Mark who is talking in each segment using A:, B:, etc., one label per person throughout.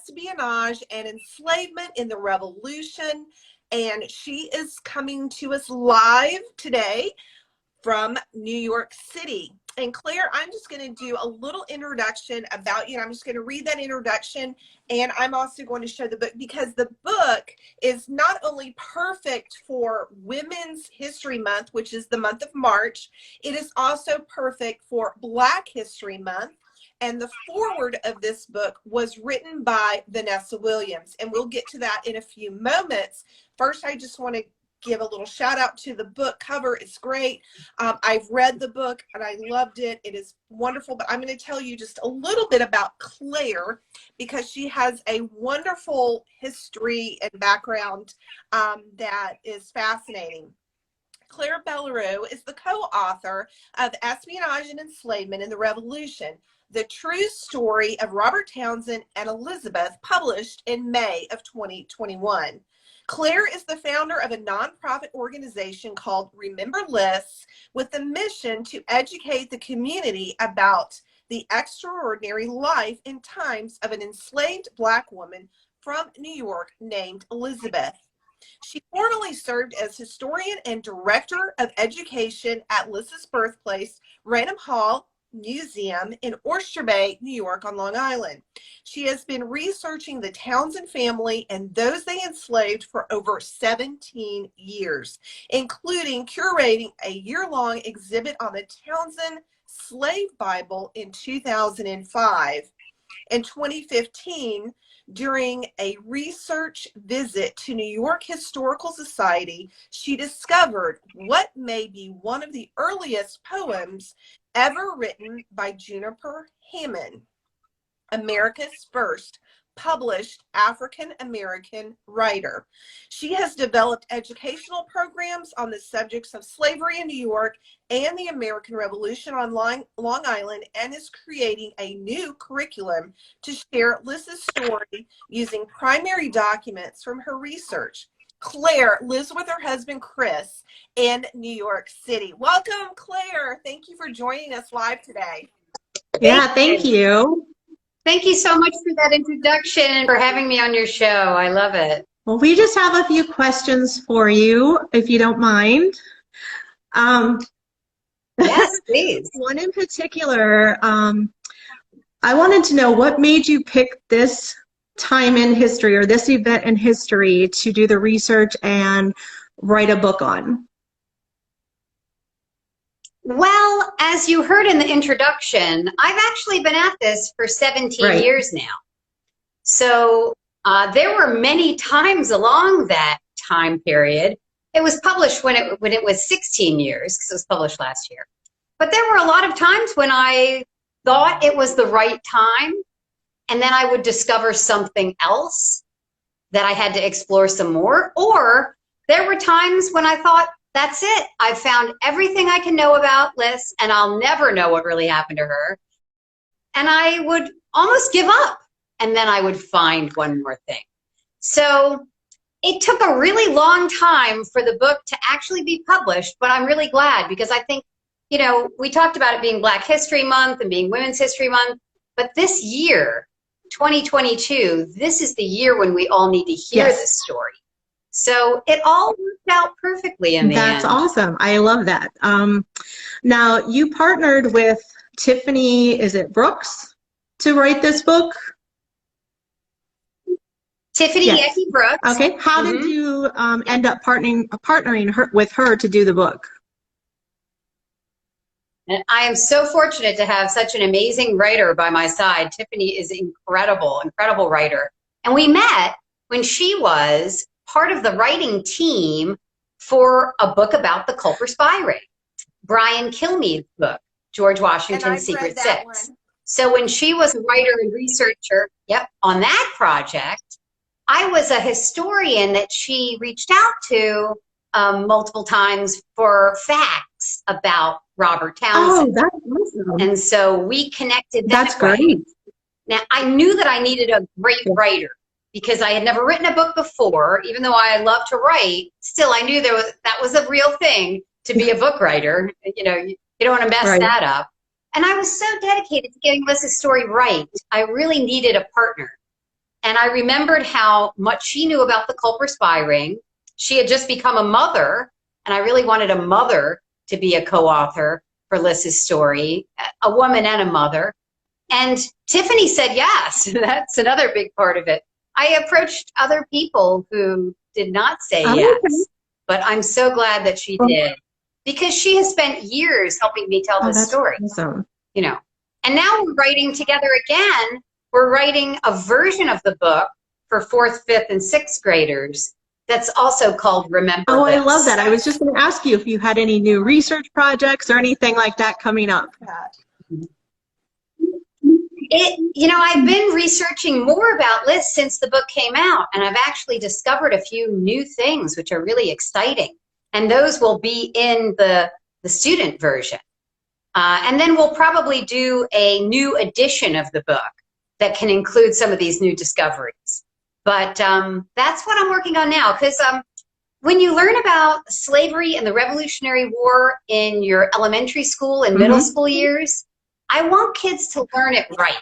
A: Espionage and Enslavement in the Revolution. And she is coming to us live today from New York City. And Claire, I'm just going to do a little introduction about you. And I'm just going to read that introduction. And I'm also going to show the book, because the book is not only perfect for Women's History Month, which is the month of March, it is also perfect for Black History Month. And the foreword of this book was written by Vanessa Williams. And we'll get to that in a few moments. First, I just want to give a little shout out to the book cover. It's great. I've read the book and I loved it. It is wonderful, but I'm going to tell you just a little bit about Claire, because she has a wonderful history and background that is fascinating. Claire Bellerjeau is the co-author of Espionage and Enslavement in the Revolution, the true story of Robert Townsend and Elizabeth, published in May of 2021. Claire is the founder of a nonprofit organization called Remember Lists, with the mission to educate the community about the extraordinary life and times of an enslaved Black woman from New York named Elizabeth. She formerly served as historian and director of education at Liz's birthplace, Raynham Hall Museum in Oyster Bay, New York on Long Island. She has been researching the Townsend family and those they enslaved for over 17 years, including curating a year-long exhibit on the Townsend Slave Bible in 2005. In 2015, during a research visit to New York Historical Society, she discovered what may be one of the earliest poems ever written by Juniper Hammond, America's first published African-American writer. She has developed educational programs on the subjects of slavery in New York and the American Revolution on Long Island, and is creating a new curriculum to share Liz's story using primary documents from her research. Claire lives with her husband, Chris, in New York City. Welcome, Claire. Thank you for joining us live today.
B: Yeah, thank you.
C: Thank you so much for that introduction and for having me on your show. I love it.
B: Well, we just have a few questions for you, if you don't mind.
C: Yes, please.
B: One in particular, I wanted to know what made you pick this time in history, or this event in history, to do the research and write a book on?
C: Well, as you heard in the introduction, I've actually been at this for 17 years now. So there were many times along that time period. It was published when it was 16 years, because it was published last year. But there were a lot of times when I thought it was the right time, and then I would discover something else that I had to explore some more. Or there were times when I thought, that's it. I've found everything I can know about Liz, and I'll never know what really happened to her. And I would almost give up, and then I would find one more thing. So it took a really long time for the book to actually be published, but I'm really glad, because I think, you know, we talked about it being Black History Month and being Women's History Month, but this year, 2022, this is the year when we all need to hear this story. So it all worked out perfectly in the end.
B: That's awesome. I love that. Now, you partnered with Tiffany, is it Brooks, to write this book?
C: Tiffany Yeki Brooks.
B: Okay. How did you end up partnering with her to do the book?
C: And I am so fortunate to have such an amazing writer by my side. Tiffany is incredible, incredible writer. And we met when she was part of the writing team for a book about the Culper Spy ring, Brian Kilmeade's book, George Washington's Secret Six. So when she was a writer and researcher, on that project, I was a historian that she reached out to multiple times for facts about Robert Townsend.
B: Oh, that's awesome.
C: And so we connected that
B: That's great.
C: Now, I knew that I needed a great writer, because I had never written a book before. Even though I love to write, still I knew that was a real thing, to be a book writer. You know, you don't want to mess that up. And I was so dedicated to getting Liz's story right. I really needed a partner. And And I remembered how much she knew about the Culper Spy ring. She had just become a mother, and I really wanted a mother to be a co-author for Liz's story, a woman and a mother. And Tiffany said yes. That's another big part of it. I approached other people who did not say yes, but I'm so glad that she did, because she has spent years helping me tell this story.
B: Awesome.
C: You know, and now we're writing together again. We're writing a version of the book for 4th, 5th, and 6th graders that's also called Remember
B: Oh,
C: This.
B: I love that. I was just going to ask you if you had any new research projects or anything like that coming up.
C: You know, I've been researching more about Liz since the book came out, and I've actually discovered a few new things which are really exciting. And those will be in the student version. And then we'll probably do a new edition of the book that can include some of these new discoveries. But that's what I'm working on now, because when you learn about slavery and the Revolutionary War in your elementary school and middle school years, I want kids to learn it right.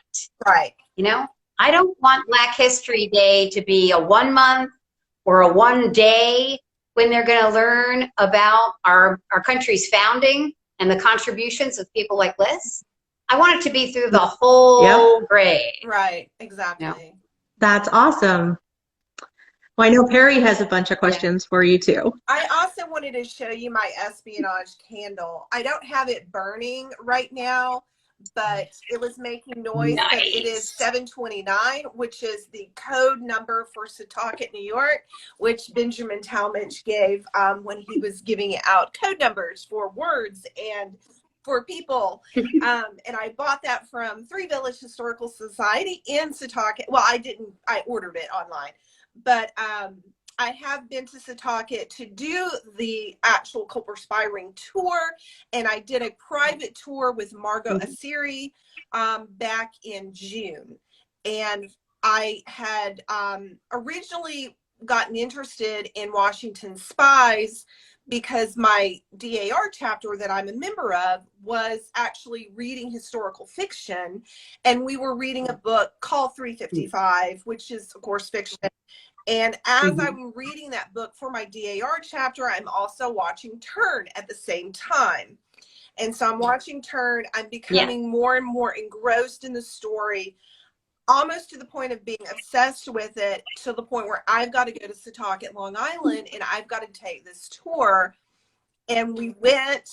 A: Right.
C: You know, I don't want Black History Day to be a 1 month or a 1 day when they're going to learn about our country's founding and the contributions of people like Liz. I want it to be through the whole grade.
A: Right, exactly.
C: You know?
B: That's awesome. Well, I know Perry has a bunch of questions for you too.
A: I also wanted to show you my espionage candle. I don't have it burning right now, but it was making noise.
C: Nice.
A: But it is 729, which is the code number for Setauket, New York, which Benjamin Talmadge gave when he was giving out code numbers for words and for people. And I bought that from Three Village Historical Society in Setauket. Well, I ordered it online, but I have been to Setauket to do the actual Culper Spy Ring tour, and I did a private tour with Margot Asiri back in June. And I had originally gotten interested in Washington spies because my DAR chapter that I'm a member of was actually reading historical fiction, and we were reading a book called 355, which is, of course, fiction. And as I'm reading that book for my DAR chapter, I'm also watching Turn at the same time. And so I'm watching Turn. I'm becoming more and more engrossed in the story, almost to the point of being obsessed with it, to the point where I've got to go to Setauket, Long Island, and I've got to take this tour. And we went,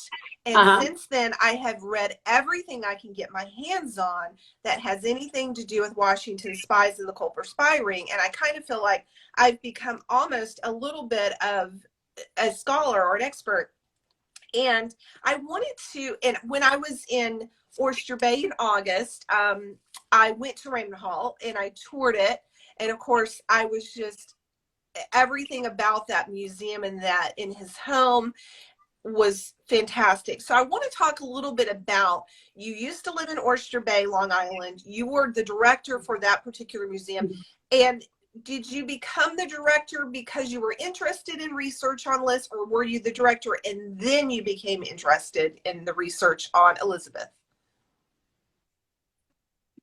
A: and since then I have read everything I can get my hands on that has anything to do with Washington spies and the Culper Spy Ring. And I kind of feel like I've become almost a little bit of a scholar or an expert. And I wanted to, and when I was in Oyster Bay in August, I went to Raymond Hall and I toured it. And of course, I was just, everything about that museum and that in his home was fantastic. So I want to talk a little bit about, you used to live in Oyster Bay, Long Island. You were the director for that particular museum. And did you become the director because you were interested in research on Liz, or were you the director and then you became interested in the research on Elizabeth?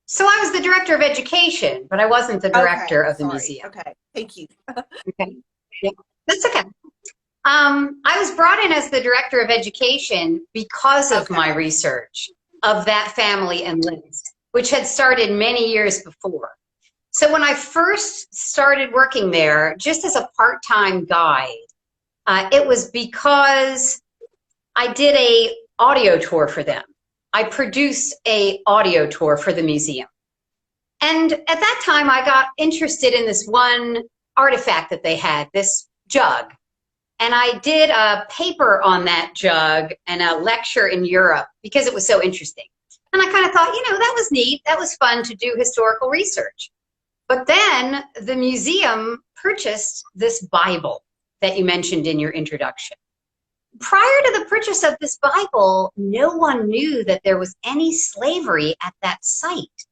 C: So I was the director of education, but I wasn't the director of the museum.
A: Okay, thank you.
C: Okay, yeah, that's okay. I was brought in as the director of education because of my research of that family and Liz, which had started many years before. So when I first started working there, just as a part-time guide, it was because I did a audio tour for them. I produced a audio tour for the museum. And at that time, I got interested in this one artifact that they had, this jug. And I did a paper on that jug and a lecture in Europe because it was so interesting. And I kind of thought, you know, that was neat. That was fun to do historical research. But then the museum purchased this Bible that you mentioned in your introduction. Prior to the purchase of this Bible, no one knew that there was any slavery at that site.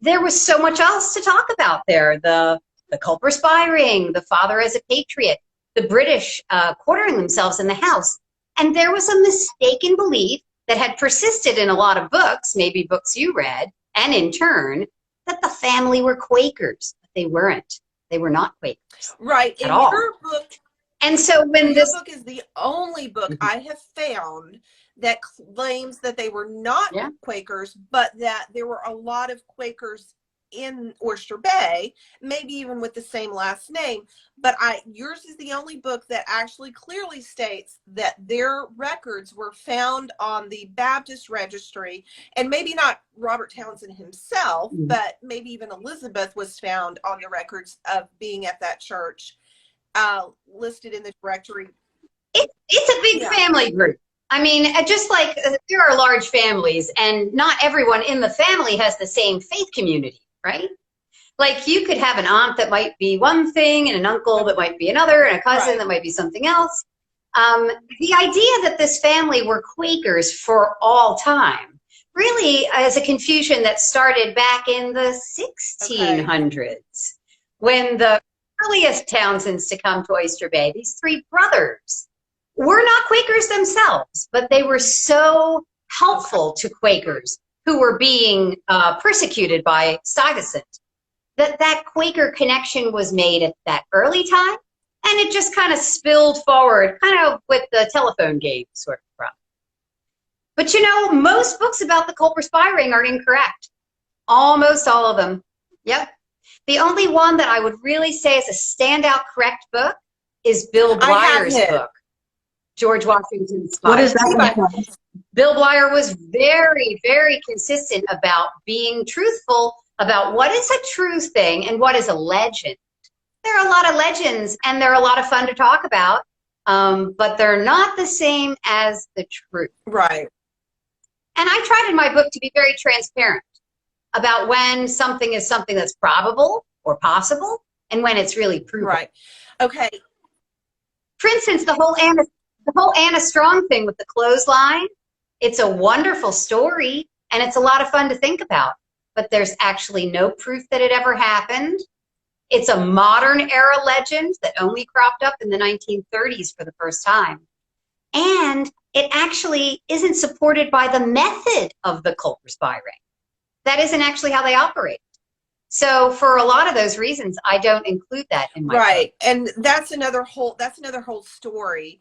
C: There was so much else to talk about there. The Culper Spy Ring, the father as a patriot, the British quartering themselves in the house. And there was a mistaken belief that had persisted in a lot of books, maybe books you read, and in turn, that the family were Quakers. they weren't. They were not Quakers.
A: Right.
C: At
A: In
C: all.
A: your book,
C: and so when
A: your
C: this
A: book is the only book I have found that claims that they were not Quakers, but that there were a lot of Quakers in Oyster Bay, maybe even with the same last name. But yours is the only book that actually clearly states that their records were found on the Baptist registry, and maybe not Robert Townsend himself, but maybe even Elizabeth was found on the records of being at that church, listed in the directory.
C: It's a big family group. I mean, just like there are large families, and not everyone in the family has the same faith community, right? Like you could have an aunt that might be one thing, and an uncle that might be another, and a cousin that might be something else. The idea that this family were Quakers for all time really is a confusion that started back in the 1600s when the earliest Townsends to come to Oyster Bay, these three brothers, were not Quakers themselves, but they were so helpful to Quakers who were being persecuted by Stuyvesant that Quaker connection was made at that early time, and it just kind of spilled forward, kind of with the telephone game sort of problem. But you know, most books about the Culper Spy Ring are incorrect. Almost all of them. Yep. The only one that I would really say is a standout correct book is Bill Blier's book, George Washington's Spy.
B: What is that?
C: Bill Blier was very, very consistent about being truthful about what is a true thing and what is a legend. There are a lot of legends, and they're a lot of fun to talk about, but they're not the same as the truth.
A: Right.
C: And I tried in my book to be very transparent about when something is something that's probable or possible and when it's really proven.
A: Right. Okay.
C: For instance, the whole Anna Strong thing with the clothesline, it's a wonderful story, and it's a lot of fun to think about. But there's actually no proof that it ever happened. It's a modern era legend that only cropped up in the 1930s for the first time. And it actually isn't supported by the method of the Culper Spy Ring. That isn't actually how they operate. So for a lot of those reasons, I don't include that in my book.
A: And that's another whole story,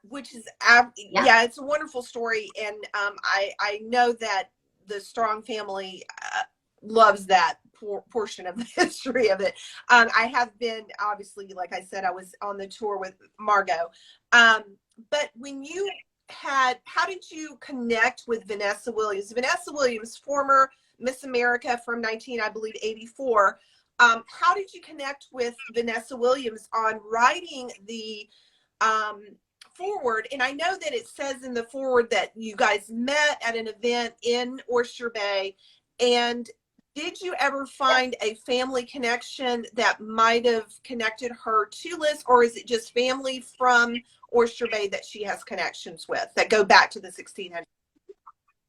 A: which is it's a wonderful story, and I know that the Strong family loves that portion of the history of it. I have been, obviously, like I said, I was on the tour with Margot. But when you how did you connect with Vanessa Williams? Vanessa Williams, former Miss America from 1984. How did you connect with Vanessa Williams on writing the forward? And I know that it says in the forward that you guys met at an event in Oyster Bay. And did you ever find a family connection that might have connected her to Liz, or is it just family from Oyster Bay that she has connections with that go back to the 1600s?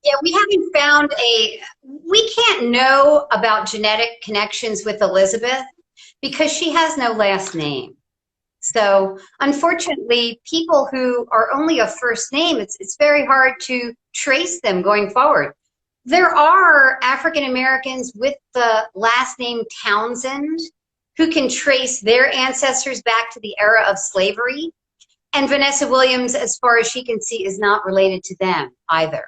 C: Yeah, we haven't found we can't know about genetic connections with Elizabeth because she has no last name. So unfortunately, people who are only a first name, it's very hard to trace them going forward. There are African Americans with the last name Townsend who can trace their ancestors back to the era of slavery. And Vanessa Williams, as far as she can see, is not related to them either.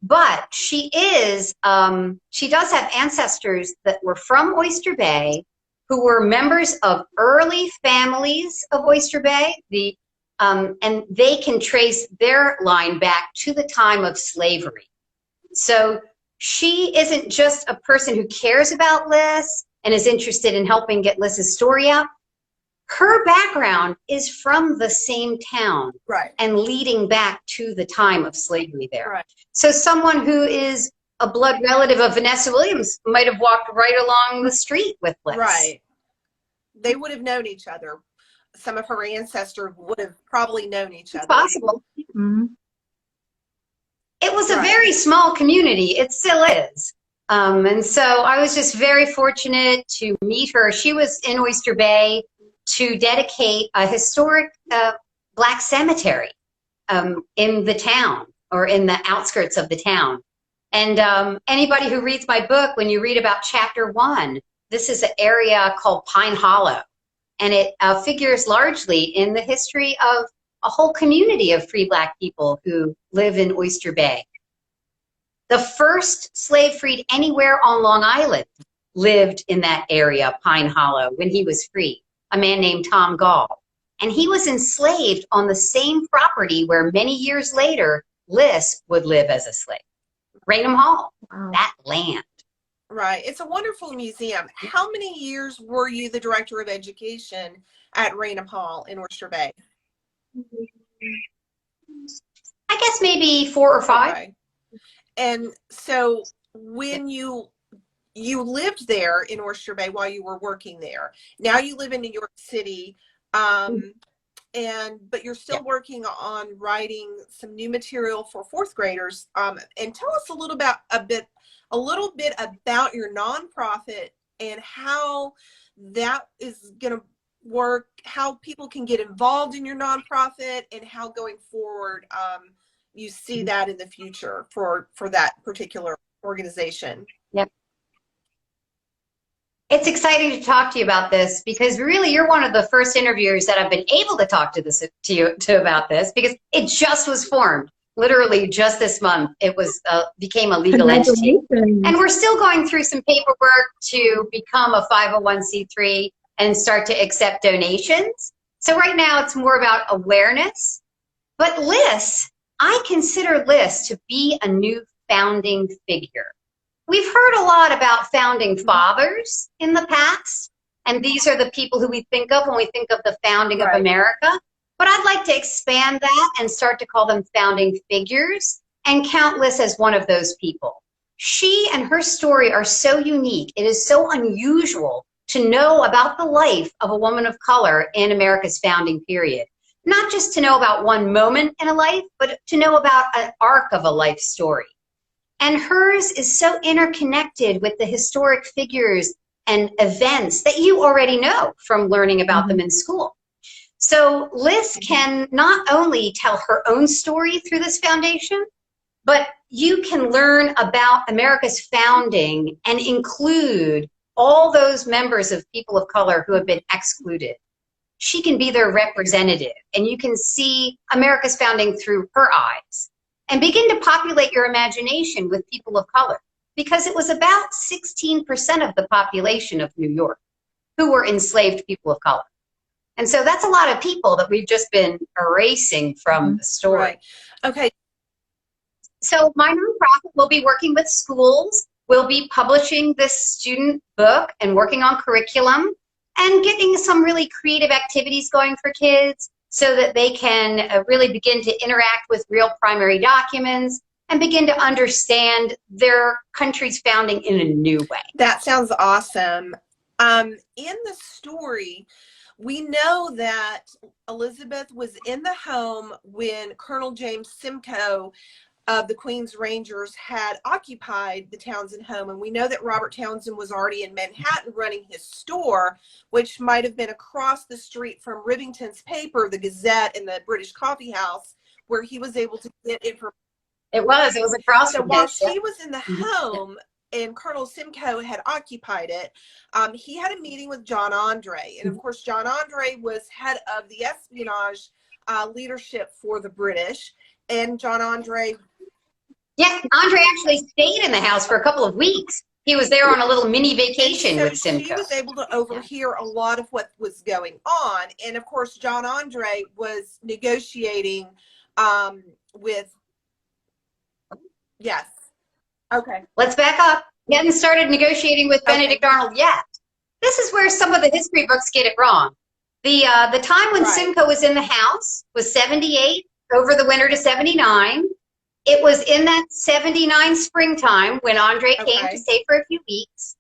C: But she does have ancestors that were from Oyster Bay who were members of early families of Oyster Bay, and they can trace their line back to the time of slavery. So she isn't just a person who cares about Liz and is interested in helping get Liz's story out. Her background is from the same town,
A: right,
C: and leading back to the time of slavery there.
A: Right.
C: So someone who is a blood relative of Vanessa Williams might have walked right along the street with Liz.
A: Right. They would have known each other. Some of her ancestors would have probably known each other.
C: It's possible. Mm-hmm. It was a very small community. It still is. And so I was just very fortunate to meet her. She was in Oyster Bay to dedicate a historic Black cemetery in the town, or in the outskirts of the town. And anybody who reads my book, when you read about chapter 1, this is an area called Pine Hollow, and it figures largely in the history of a whole community of free Black people who live in Oyster Bay. The first slave freed anywhere on Long Island lived in that area, Pine Hollow, when he was free, a man named Tom Gall. And he was enslaved on the same property where many years later, Liss would live as a slave. Raynham Hall, that land.
A: Right. It's a wonderful museum. How many years were you the director of education at Raynham Hall in Oyster Bay?
C: I guess maybe 4 or 5.
A: Okay. And so when you lived there in Oyster Bay while you were working there, now you live in New York City, but you're still working on writing some new material for 4th graders. And tell us a little bit about your nonprofit and how that is going to work, how people can get involved in your nonprofit, and how going forward you see that in the future for that particular organization.
C: Yep. It's exciting to talk to you about this because really you're one of the first interviewers that I've been able to talk to you about this, because it just was formed. Literally just this month, it was became a legal entity. And we're still going through some paperwork to become a 501c3 and start to accept donations. So right now it's more about awareness. But Liss, I consider Liss to be a new founding figure. We've heard a lot about founding fathers in the past, and these are the people who we think of when we think of the founding of America. But I'd like to expand that and start to call them founding figures and count Liss as one of those people. She and her story are so unique. It is so unusual to know about the life of a woman of color in America's founding period. Not just to know about one moment in a life, but to know about an arc of a life story. And hers is so interconnected with the historic figures and events that you already know from learning about them in school. So Liss can not only tell her own story through this foundation, but you can learn about America's founding and include all those members of people of color who have been excluded. She can be their representative, and you can see America's founding through her eyes and begin to populate your imagination with people of color, because it was about 16% of the population of New York who were enslaved people of color. And so that's a lot of people that we've just been erasing from the story.
A: Right. Okay.
C: So my nonprofit will be working with schools. We'll be publishing this student book and working on curriculum and getting some really creative activities going for kids so that they can really begin to interact with real primary documents and begin to understand their country's founding in a new way.
A: That sounds awesome. In the story, we know that Elizabeth was in the home when Colonel James Simcoe of the Queen's Rangers had occupied the Townsend home. And we know that Robert Townsend was already in Manhattan running his store, which might have been across the street from Rivington's paper, the Gazette, and the British Coffee House, where he was able to get information.
C: It was across
A: So
C: from
A: while
C: this.
A: she was in the home and Colonel Simcoe had occupied it, he had a meeting with John Andre. And of course, John Andre was head of the espionage leadership for the British. And John Andre...
C: Yeah, Andre actually stayed in the house for a couple of weeks. He was there on a little mini vacation with Simcoe.
A: She was able to overhear a lot of what was going on. And of course, John Andre was negotiating with... Yes. Okay.
C: Let's back up. He hadn't started negotiating with Benedict Arnold yet. This is where some of the history books get it wrong. The time when Simcoe was in the house was 78 over the winter to 79. It was in that 79 springtime when Andre came to stay for a few weeks.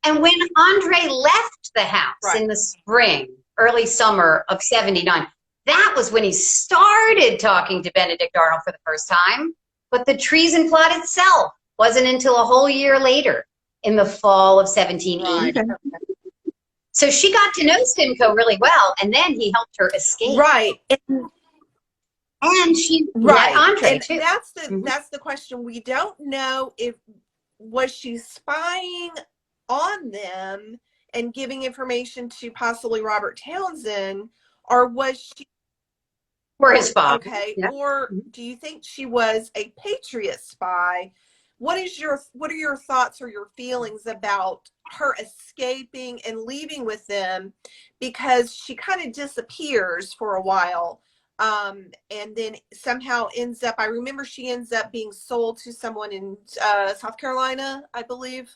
C: And when Andre left the house in the spring, early summer of 79, that was when he started talking to Benedict Arnold for the first time. But the treason plot itself wasn't until a whole year later, in the fall of 1780. So she got to know Simcoe really well, and then he helped her escape.
A: Right.
C: And she met Andre,
A: and
C: too.
A: That's the question. We don't know if was she spying on them and giving information to possibly Robert Townsend, or was she,
C: For his father.
A: okay,
C: Yeah.
A: or do you think she was a Patriot spy? What are your thoughts or your feelings about her escaping and leaving with them, because she kind of disappears for a while, and then somehow ends up, I remember she ends up being sold to someone in South Carolina, I believe.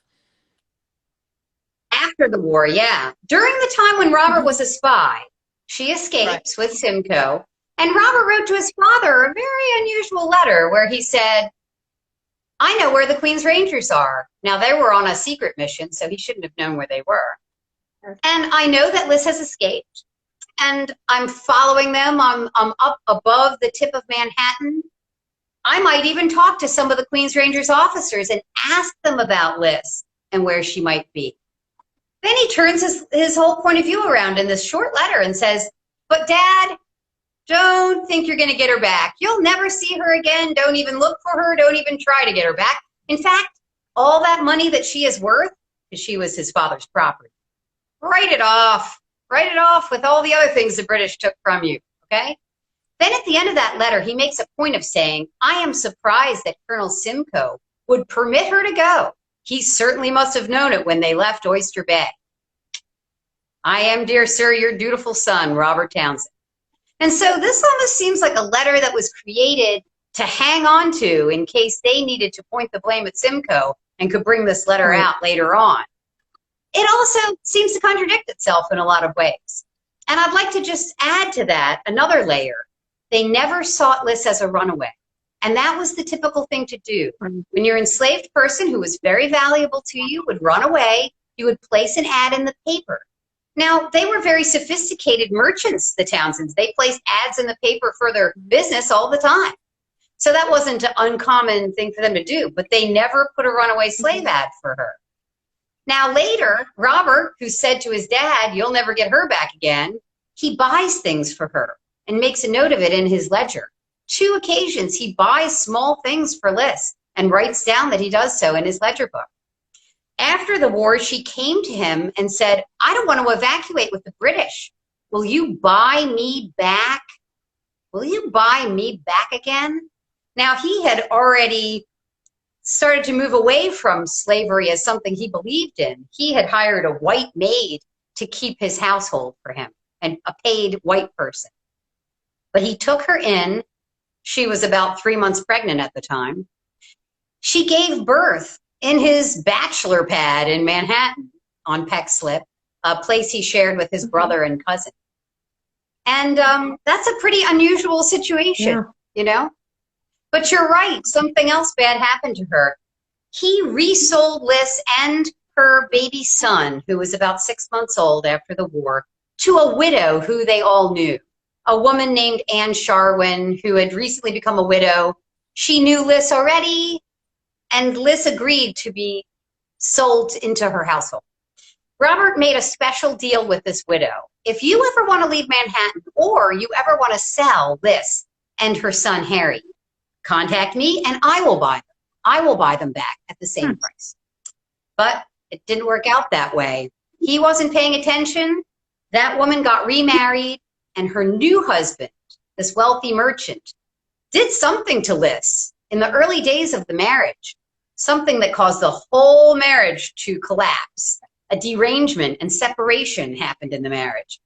C: After the war, yeah. During the time when Robert was a spy, she escapes with Simcoe, and Robert wrote to his father a very unusual letter where he said, I know where the Queen's Rangers are. Now, they were on a secret mission, so he shouldn't have known where they were. And I know that Liz has escaped, and I'm following them. I'm up above the tip of Manhattan. I might even talk to some of the Queen's Rangers officers and ask them about Liz and where she might be. Then he turns his whole point of view around in this short letter and says, but Dad, don't think you're going to get her back. You'll never see her again. Don't even look for her. Don't even try to get her back. In fact, all that money that she is worth, because she was his father's property, write it off. Write it off with all the other things the British took from you, okay? Then at the end of that letter, he makes a point of saying, I am surprised that Colonel Simcoe would permit her to go. He certainly must have known it when they left Oyster Bay. I am, dear sir, your dutiful son, Robert Townsend. And so this almost seems like a letter that was created to hang on to in case they needed to point the blame at Simcoe and could bring this letter out later on. It also seems to contradict itself in a lot of ways. And I'd like to just add to that another layer. They never sought Liz as a runaway. And that was the typical thing to do. When your enslaved person who was very valuable to you would run away, you would place an ad in the paper. Now, they were very sophisticated merchants, the Townsends. They placed ads in the paper for their business all the time. So that wasn't an uncommon thing for them to do, but they never put a runaway slave ad for her. Now later, Robert, who said to his dad, you'll never get her back again, he buys things for her and makes a note of it in his ledger. 2 occasions he buys small things for Liz and writes down that he does so in his ledger book. After the war, she came to him and said, I don't want to evacuate with the British. Will you buy me back? Will you buy me back again? Now, he had already started to move away from slavery as something he believed in. He had hired a white maid to keep his household for him, and a paid white person. But he took her in. She was about 3 months pregnant at the time. She gave birth in his bachelor pad in Manhattan on Peck Slip, a place he shared with his brother and cousin. And that's a pretty unusual situation, you know? But you're right, something else bad happened to her. He resold Liz and her baby son, who was about 6 months old after the war, to a widow who they all knew, a woman named Anne Sharwin, who had recently become a widow. She knew Liz already, and Liz agreed to be sold into her household. Robert made a special deal with this widow. If you ever want to leave Manhattan, or you ever want to sell Liz and her son Harry, contact me and I will buy them. I will buy them back at the same price. But it didn't work out that way. He wasn't paying attention. That woman got remarried, and her new husband, this wealthy merchant, did something to Liz in the early days of the marriage, something that caused the whole marriage to collapse. A derangement and separation happened in the marriage.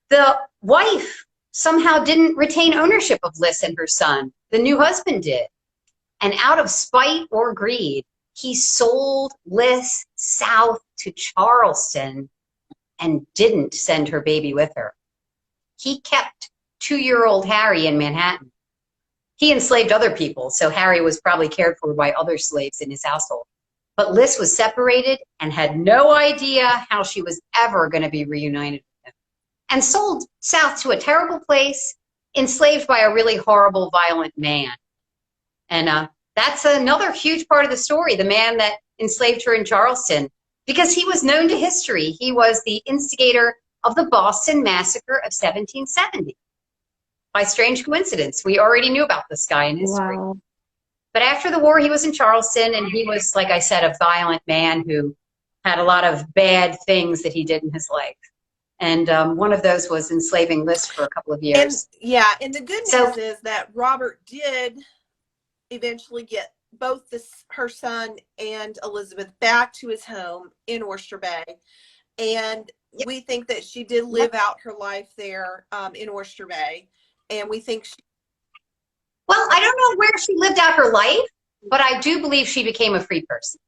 C: The wife somehow didn't retain ownership of Liz and her son. The new husband did. And out of spite or greed, he sold Liz south to Charleston and didn't send her baby with her. He kept 2-year-old Harry in Manhattan. He enslaved other people, so Harry was probably cared for by other slaves in his household. But Liz was separated and had no idea how she was ever going to be reunited with him, and sold south to a terrible place, enslaved by a really horrible, violent man. And that's another huge part of the story, the man that enslaved her in Charleston, because he was known to history. He was the instigator of the Boston Massacre of 1770. By strange coincidence, we already knew about this guy in history. Wow. But after the war, he was in Charleston, and he was, like I said, a violent man who had a lot of bad things that he did in his life. And one of those was enslaving Liz for a couple of years.
A: And the good news is that Robert did eventually get both her son and Elizabeth back to his home in Oyster Bay. And we think that she did live out her life there in Oyster Bay. And we think
C: well, I don't know where she lived out her life, but I do believe she became a free person.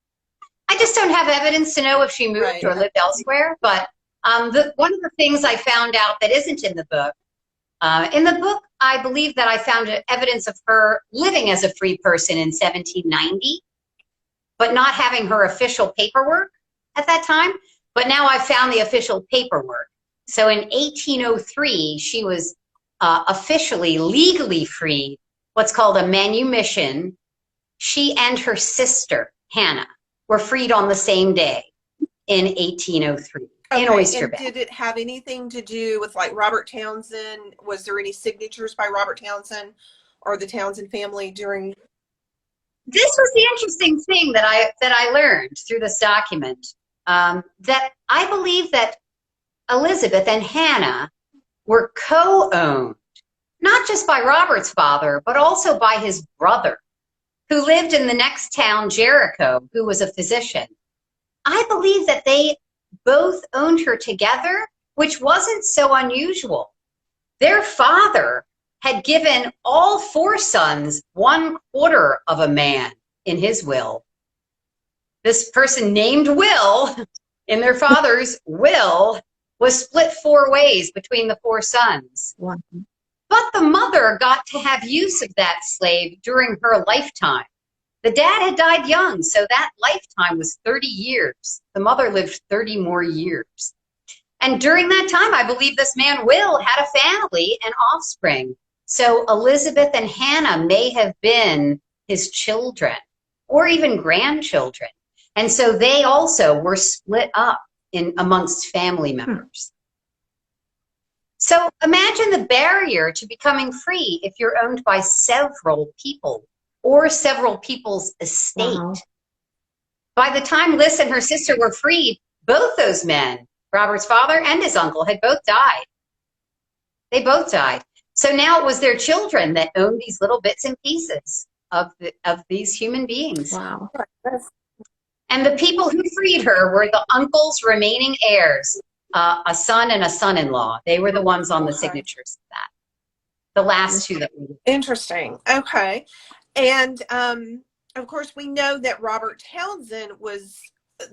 C: I just don't have evidence to know if she moved or lived elsewhere. But one of the things I found out that isn't in the book, I believe that I found evidence of her living as a free person in 1790, but not having her official paperwork at that time. But now I found the official paperwork. So in 1803, she was officially, legally freed, what's called a manumission. She and her sister, Hannah, were freed on the same day in 1803 in Oyster Bay.
A: Did it have anything to do with like Robert Townsend? Was there any signatures by Robert Townsend or the Townsend family during?
C: This was the interesting thing that I learned through this document, that I believe that Elizabeth and Hannah were co-owned, not just by Robert's father, but also by his brother, who lived in the next town, Jericho, who was a physician. I believe that they both owned her together, which wasn't so unusual. Their father had given all four sons 1/4 of a man in his will. This person named Will, in their father's will, was split 4 ways between the 4 sons.
B: Wow.
C: But the mother got to have use of that slave during her lifetime. The dad had died young, so that lifetime was 30 years. The mother lived 30 more years. And during that time, I believe this man, Will, had a family and offspring. So Elizabeth and Hannah may have been his children or even grandchildren. And so they also were split up amongst family members. So imagine the barrier to becoming free if you're owned by several people or several people's estate.
B: Wow.
C: By the time Liz and her sister were freed, both those men, Robert's father and his uncle, had both died. They both died. So now it was their children that owned these little bits and pieces of these human beings.
B: Wow.
C: And the people who freed her were the uncle's remaining heirs, a son and a son-in-law. They were the ones on the signatures of that. The last 2 that we.
A: Interesting. Okay. And of course, we know that Robert Townsend was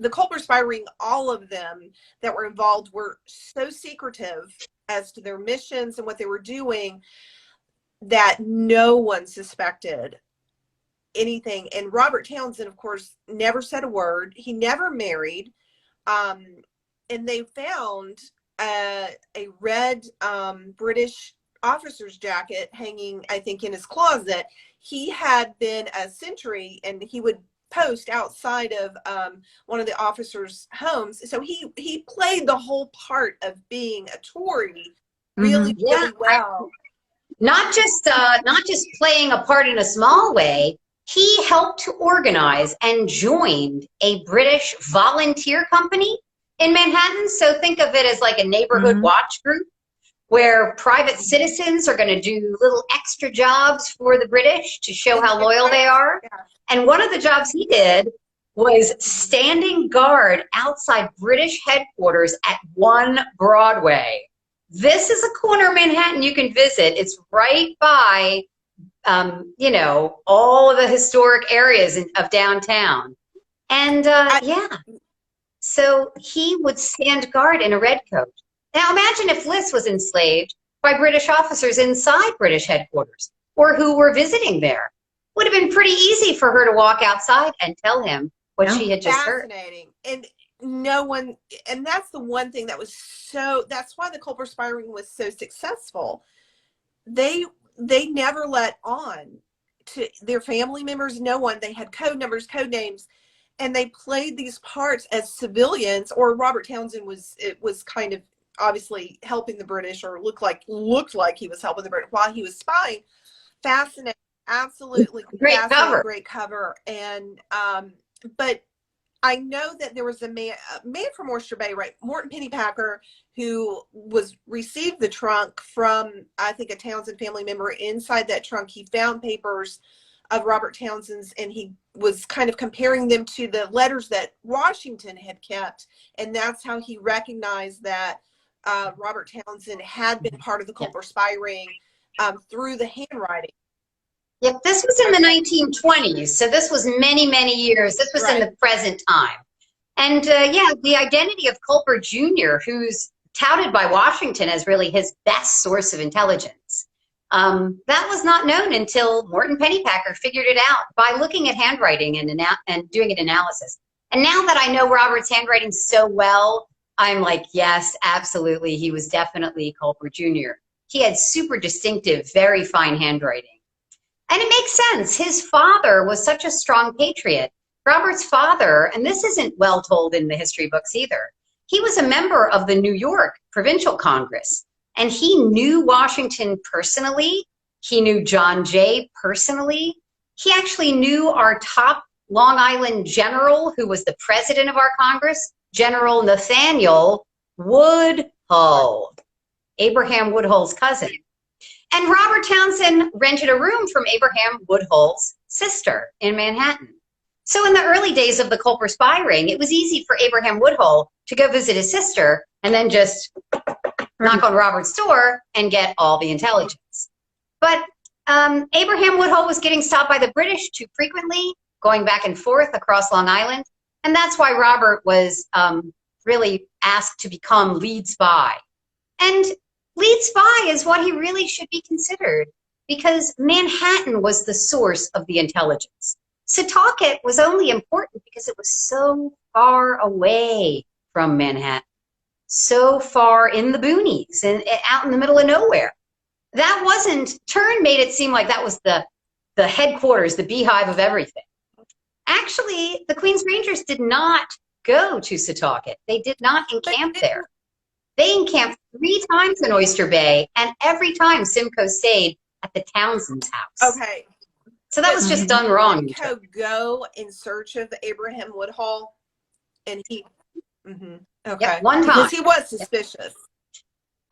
A: the Culper Spy ring. All of them that were involved were so secretive as to their missions and what they were doing that no one suspected anything. And Robert Townsend, of course, never said a word. He never married. And they found a red British officer's jacket hanging, I think, in his closet. He had been a sentry, and he would post outside of one of the officers' homes. So he played the whole part of being a Tory really well.
C: Not just playing a part in a small way. He helped to organize and joined a British volunteer company in Manhattan. So think of it as like a neighborhood watch group where private citizens are going to do little extra jobs for the British to show how loyal they are. And one of the jobs he did was standing guard outside British headquarters at 1 Broadway. This is a corner of Manhattan you can visit. It's right by, all of the historic areas of downtown. And so he would stand guard in a red coat. Now imagine if Liz was enslaved by British officers inside British headquarters or who were visiting there. Would have been pretty easy for her to walk outside and tell him what she had just heard.
A: Fascinating. And no one, and that's the one thing that was that's why the Culper Spy ring was so successful. They never let on to their family members, no one. They had code numbers, code names, and they played these parts as civilians. Or Robert Townsend was kind of obviously helping the British, or looked like he was helping the British while he was spying. Fascinating, absolutely
C: great cover.
A: Great cover. And but I know that there was a man from Oyster Bay, right? Morton Pennypacker, who received the trunk from, I think, a Townsend family member. Inside that trunk, he found papers of Robert Townsend's, and he was kind of comparing them to the letters that Washington had kept. And that's how he recognized that Robert Townsend had been part of the Culper Spy ring through the handwriting.
C: Yep, this was in the 1920s, so this was many, many years. This was in the present time. And yeah, the identity of Culper Jr., who's touted by Washington as really his best source of intelligence, that was not known until Morton Pennypacker figured it out by looking at handwriting and doing an analysis. And now that I know Robert's handwriting so well, I'm like, yes, absolutely, he was definitely Culper Jr. He had super distinctive, very fine handwriting. And it makes sense. His father was such a strong patriot. Robert's father, and this isn't well told in the history books either, he was a member of the New York Provincial Congress, and he knew Washington personally. He knew John Jay personally. He actually knew our top Long Island general, who was the president of our Congress, General Nathaniel Woodhull, Abraham Woodhull's cousin. And Robert Townsend rented a room from Abraham Woodhull's sister in Manhattan. So in the early days of the Culper Spy ring, it was easy for Abraham Woodhull to go visit his sister and then just knock on Robert's door and get all the intelligence. But Abraham Woodhull was getting stopped by the British too frequently, going back and forth across Long Island. And that's why Robert was really asked to become lead spy. And lead spy is what he really should be considered, because Manhattan was the source of the intelligence. Setauket was only important because it was so far away from Manhattan, so far in the boonies and out in the middle of nowhere. That wasn't, Turn made it seem like that was the headquarters, the beehive of everything. Actually, the Queen's Rangers did not go to Setauket. They did not encamp there. They encamped 3 times in Oyster Bay, and every time Simcoe stayed at the Townsend's house.
A: Okay.
C: So that was just done wrong.
A: Simcoe go in search of Abraham Woodhull, and he, okay.
C: Yep, one time.
A: Because he was suspicious.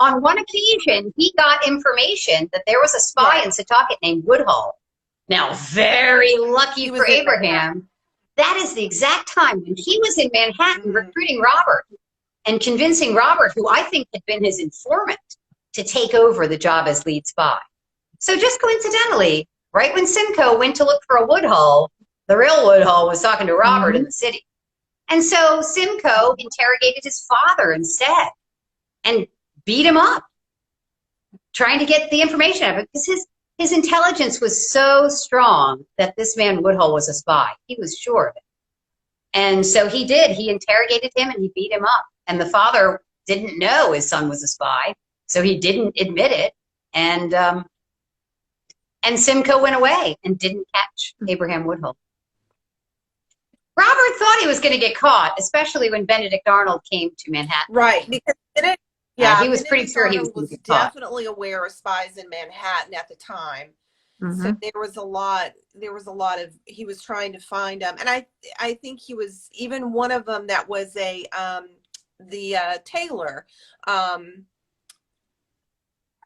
C: On one occasion, he got information that there was a spy in Setauket named Woodhull. Now, very lucky for Abraham, that is the exact time when he was in Manhattan recruiting Robert and convincing Robert, who I think had been his informant, to take over the job as lead spy. So just coincidentally, right when Simcoe went to look for a Woodhull, the real Woodhull was talking to Robert in the city. And so Simcoe interrogated his father instead and beat him up, trying to get the information out of it, because his intelligence was so strong that this man Woodhull was a spy. He was sure of it. And so he did. He interrogated him and he beat him up. And the father didn't know his son was a spy, so he didn't admit it. And Simcoe went away and didn't catch Abraham Woodhull. Robert thought he was going to get caught, especially when Benedict Arnold came to Manhattan.
A: Right, because
C: he was pretty sure he was going to get caught.
A: Definitely aware of spies in Manhattan at the time. So there was a lot of, he was trying to find them. And I think he was, even one of them that was the tailor,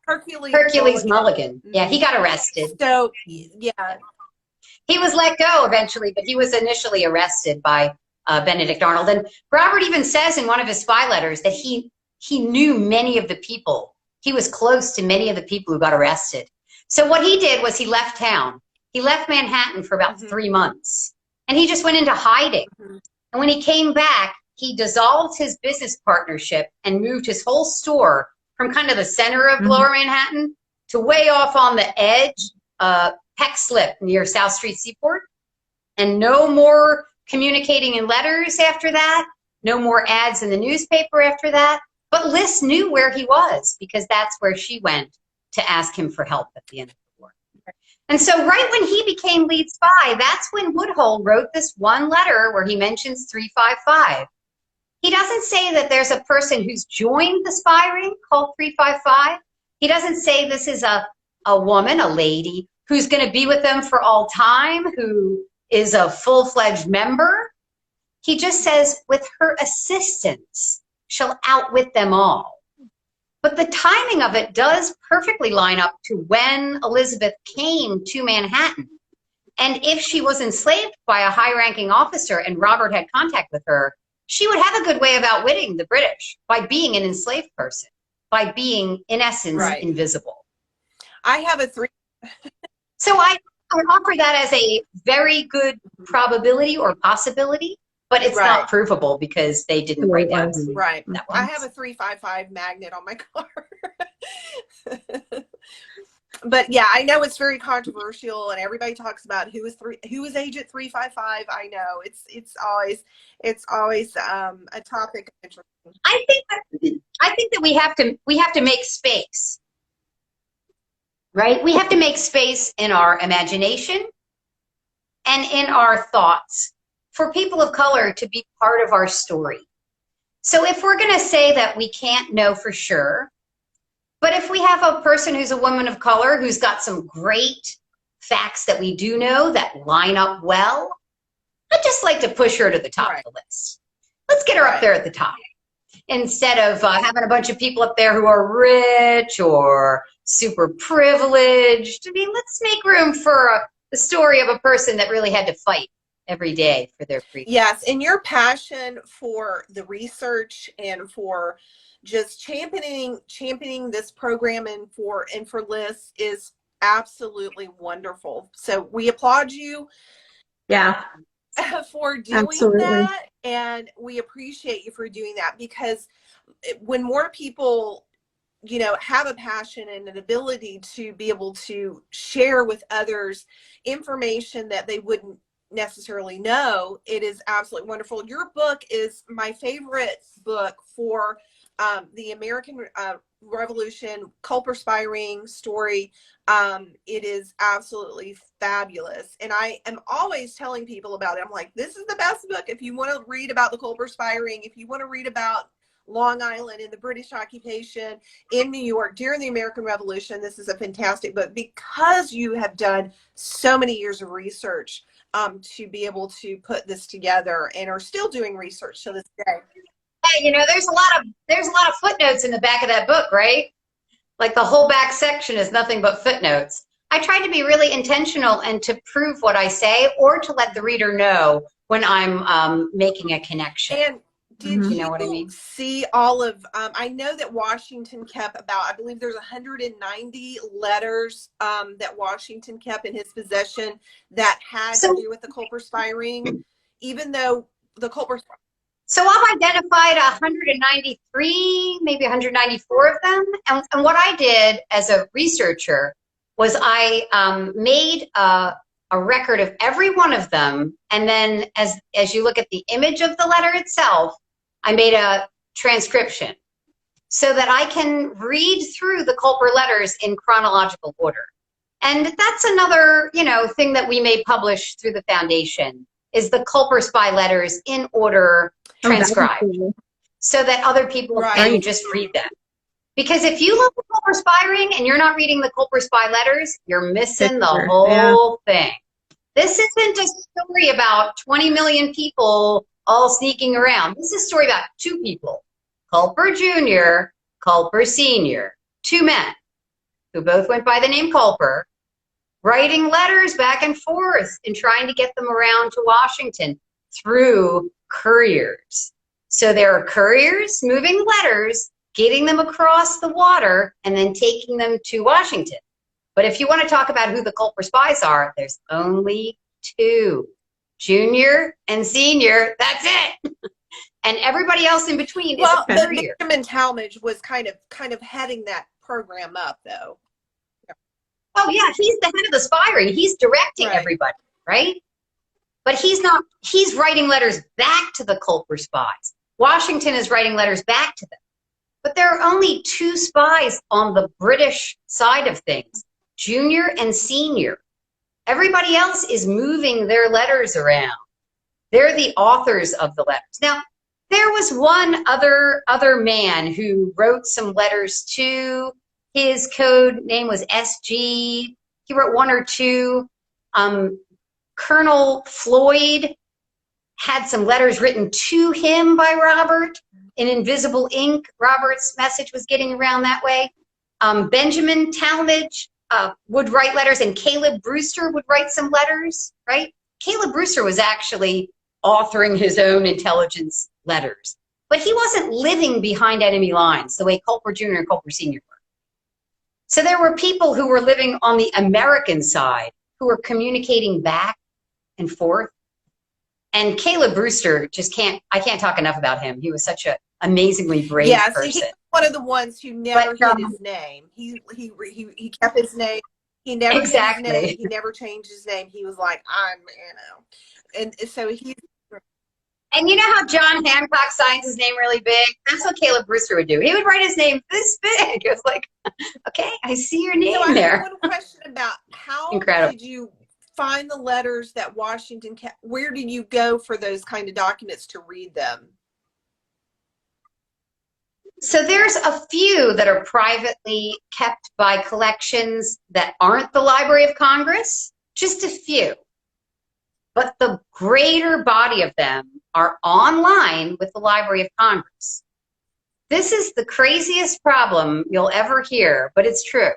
C: Hercules Mulligan. Yeah, he got arrested.
A: So, yeah.
C: He was let go eventually, but he was initially arrested by Benedict Arnold. And Robert even says in one of his spy letters that he knew many of the people. He was close to many of the people who got arrested. So what he did was he left town. He left Manhattan for about 3 months. And he just went into hiding. And when he came back, he dissolved his business partnership and moved his whole store from kind of the center of Lower Manhattan to way off on the edge, Peck Slip near South Street Seaport. And no more communicating in letters after that. No more ads in the newspaper after that. But Liz knew where he was, because that's where she went to ask him for help at the end of the war. And so right when he became lead spy, that's when Woodhull wrote this one letter where he mentions 355. He doesn't say that there's a person who's joined the spy ring called 355. He doesn't say this is a woman, a lady, who's going to be with them for all time, who is a full-fledged member. He just says, with her assistance, she'll outwit them all. But the timing of it does perfectly line up to when Elizabeth came to Manhattan. And if she was enslaved by a high-ranking officer and Robert had contact with her, she would have a good way of outwitting the British by being an enslaved person, by being, in essence, invisible.
A: I have a three.
C: So I offer that as a very good probability or possibility, but it's not provable because they didn't write down.
A: Right. I have a 355 magnet on my car. But yeah, I know it's very controversial, and everybody talks about who is Agent 355. I know it's always a topic of interest.
C: I think that we have to make space, right? We have to make space in our imagination and in our thoughts for people of color to be part of our story. So if we're going to say that we can't know for sure, but if we have a person who's a woman of color who's got some great facts that we do know that line up well, I'd just like to push her to the top of the list. Let's get her up there at the top. Instead of having a bunch of people up there who are rich or super privileged. I mean, let's make room for the story of a person that really had to fight every day for their freedom.
A: Yes, and your passion for the research and for just championing this program and for Liz is absolutely wonderful. So we applaud you.
B: Yeah.
A: For doing that, and we appreciate you for doing that, because when more people, you know, have a passion and an ability to be able to share with others information that they wouldn't necessarily know, it is absolutely wonderful. Your book is my favorite book for the American Revolution, Culper Spy ring story. It is absolutely fabulous. And I am always telling people about it. I'm like, this is the best book. If you want to read about the Culper Spy ring, if you want to read about Long Island and the British occupation in New York during the American Revolution, this is a fantastic book, because you have done so many years of research to be able to put this together and are still doing research to this day.
C: Hey, you know, there's a lot of footnotes in the back of that book, right? Like the whole back section is nothing but footnotes. I tried to be really intentional and to prove what I say, or to let the reader know when I'm making a connection.
A: And did
C: you know what I mean?
A: See all of, I know that Washington kept about, I believe there's 190 letters that Washington kept in his possession that had to do with the Culper Spy ring, even though the Culper Spy.
C: So I've identified 193, maybe 194 of them. And what I did as a researcher was I made a record of every one of them. And then as you look at the image of the letter itself, I made a transcription so that I can read through the Culper letters in chronological order. And that's another, you know, thing that we may publish through the foundation, is the Culper Spy letters in order transcribed, so that other people can just read them. Because if you look at the Culper Spy ring and you're not reading the Culper Spy letters, you're missing the whole thing. This isn't a story about 20 million people all sneaking around. This is a story about two people, Culper Jr., Culper Sr., two men who both went by the name Culper, writing letters back and forth and trying to get them around to Washington through couriers. So there are couriers moving letters, getting them across the water, and then taking them to Washington. But if you want to talk about who the Culper Spies are, there's only two, Junior and Senior. That's it. And everybody else in between is a courier.
A: Benjamin Talmadge was kind of heading that program up, though.
C: Oh yeah, he's the head of the spy ring. He's directing everybody, right? But he's writing letters back to the Culper spies. Washington is writing letters back to them. But there are only two spies on the British side of things, Junior and Senior. Everybody else is moving their letters around. They're the authors of the letters. Now, there was one other man who wrote some letters too. His code name was SG. He wrote one or two. Colonel Floyd had some letters written to him by Robert in invisible ink. Robert's message was getting around that way. Benjamin Talmadge would write letters, and Caleb Brewster would write some letters, right? Caleb Brewster was actually authoring his own intelligence letters, but he wasn't living behind enemy lines the way Culper Jr. and Culper Sr. were. So there were people who were living on the American side who were communicating back and forth. And Caleb Brewster I can't talk enough about him. He was such an amazingly brave person.
A: He's one of the ones who never hid his name. He kept his name. He never hid his name. He never changed his name. He was like, and so he.
C: And you know how John Hancock signs his name really big? That's what Caleb Brewster would do. He would write his name this big. It was like, okay, I see your name there.
A: I have one question about how did you find the letters that Washington kept? Where did you go for those kind of documents to read them?
C: So there's a few that are privately kept by collections that aren't the Library of Congress, just a few. But the greater body of them are online with the Library of Congress. This is the craziest problem you'll ever hear, but it's true.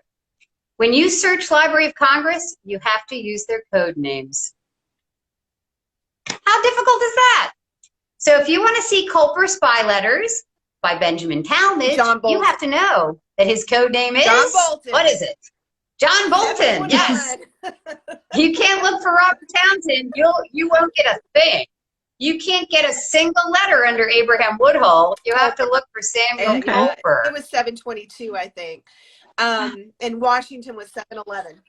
C: When you search Library of Congress, you have to use their code names. How difficult is that? So if you want to see Culper Spy letters by Benjamin Talmadge, you have to know that his code name is, what is it? John Bolton, yes. You can't look for Robert Townsend. You won't get a thing. You can't get a single letter under Abraham Woodhull. You have to look for Samuel Culper.
A: It was 722, I think. And Washington was 711.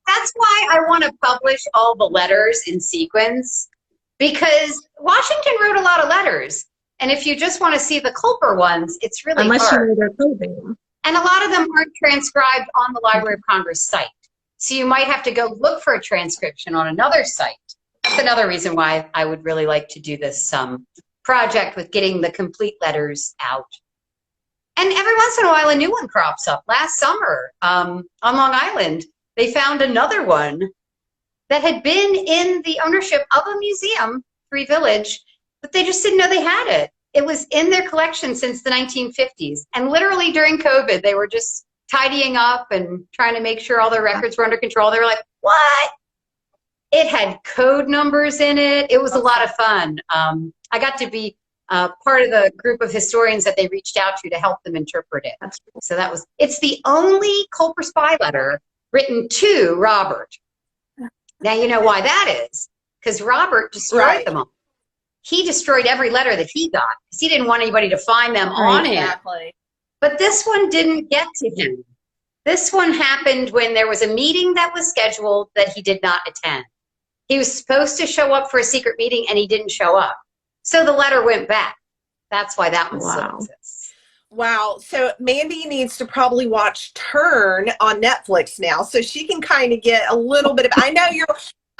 C: That's why I want to publish all the letters in sequence, because Washington wrote a lot of letters. And if you just want to see the Culper ones, it's really hard.
B: Unless you know their code name.
C: And a lot of them aren't transcribed on the Library of Congress site. So you might have to go look for a transcription on another site. That's another reason why I would really like to do this project with getting the complete letters out. And every once in a while, a new one crops up. Last summer on Long Island, they found another one that had been in the ownership of a museum, Three Village, but they just didn't know they had it. It was in their collection since the 1950s. And literally during COVID, they were just tidying up and trying to make sure all their records were under control. They were like, what? It had code numbers in it. It was a lot of fun. I got to be part of the group of historians that they reached out to help them interpret it. So it's the only Culper Spy letter written to Robert. Now you know why that is, because Robert destroyed them all. He destroyed every letter that he got because he didn't want anybody to find them on him. But this one didn't get to him. This one happened when there was a meeting that was scheduled that he did not attend. He was supposed to show up for a secret meeting and he didn't show up. So the letter went back. That's why that one still exists.
A: Wow. So Mandy needs to probably watch Turn on Netflix now so she can kind of get a little bit of, I know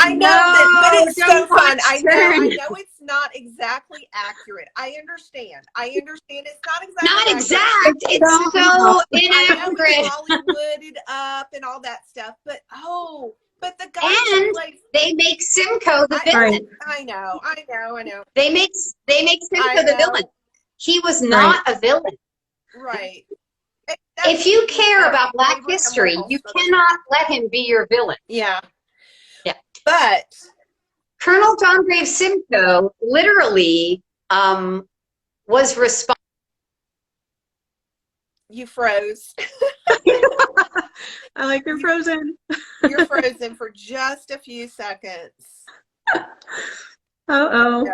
A: but it's so fun. I know it's not exactly accurate. I understand. It's not exactly
C: It's so inaccurate.
A: Hollywooded up and all that stuff. But but the guys
C: they make Simcoe the villain.
A: I know.
C: They make Simcoe the villain. He was not a villain.
A: Right.
C: If you care about Black history, you cannot let him be your villain.
A: Yeah.
C: Yeah.
A: But
C: Colonel John Graves Simcoe literally was responsible.
A: You froze.
B: I like you're frozen.
A: You're frozen for just a few seconds.
B: Uh-oh.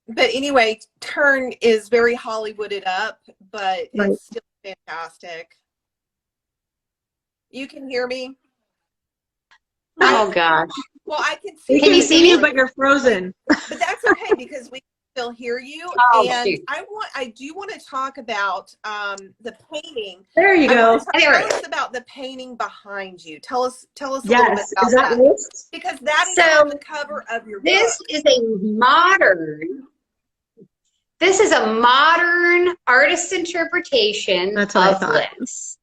A: But anyway, Turn is very Hollywooded up, but it's still fantastic. You can hear me?
C: Oh gosh.
A: Well, I can see.
C: Can you see me?
B: But you're frozen.
A: But that's okay because we still hear you.
C: Oh,
A: and
C: shoot.
A: I do want to talk about the painting.
B: There you go.
A: Tell us about the painting behind you. Tell us a little bit about that.
B: This?
A: Because that is on the cover of your book.
C: This is a modern artist interpretation of this.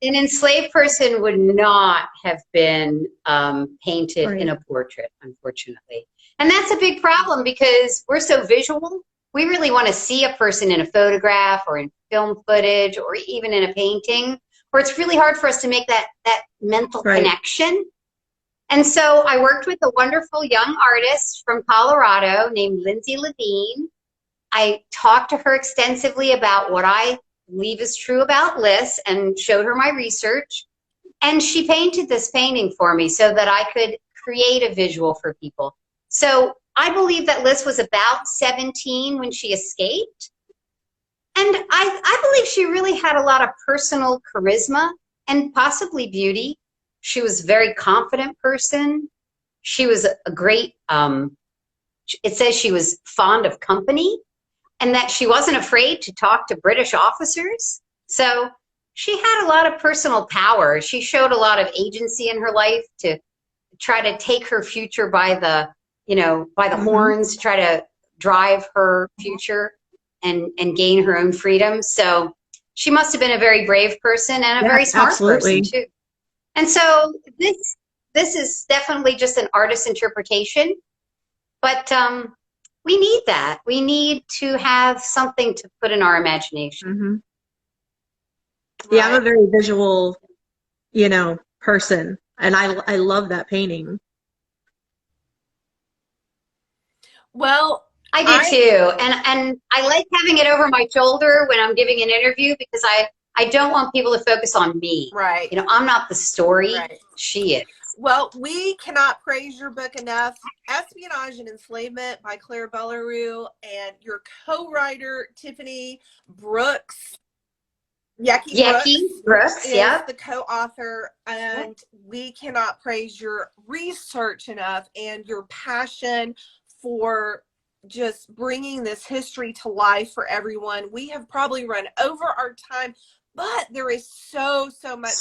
C: an enslaved person would not have been painted in a portrait, unfortunately. And that's a big problem because we're so visual. We really want to see a person in a photograph or in film footage or even in a painting, where it's really hard for us to make that mental connection. And so I worked with a wonderful young artist from Colorado named Lindsay Levine. I talked to her extensively about what I believe is true about Liz and showed her my research. And she painted this painting for me so that I could create a visual for people. So I believe that Liz was about 17 when she escaped. And I believe she really had a lot of personal charisma and possibly beauty. She was a very confident person. She was a great, it says she was fond of company and that she wasn't afraid to talk to British officers. So she had a lot of personal power. She showed a lot of agency in her life to try to take her future by the, by the horns, try to drive her future and gain her own freedom. So she must have been a very brave person and a very smart person too. And so this is definitely just an artist's interpretation, but we need that. We need to have something to put in our imagination.
B: Yeah, I'm a very visual, person, and I love that painting.
A: Well,
C: I do too, and I like having it over my shoulder when I'm giving an interview because I don't want people to focus on me.
A: Right.
C: I'm not the story. Right. She is.
A: Well, we cannot praise your book enough. Espionage and Enslavement by Claire Bellerjeau and your co-writer, Tiffany Brooks. Yaki Brooks is the co-author, and we cannot praise your research enough and your passion for just bringing this history to life for everyone. We have probably run over our time, but there is so much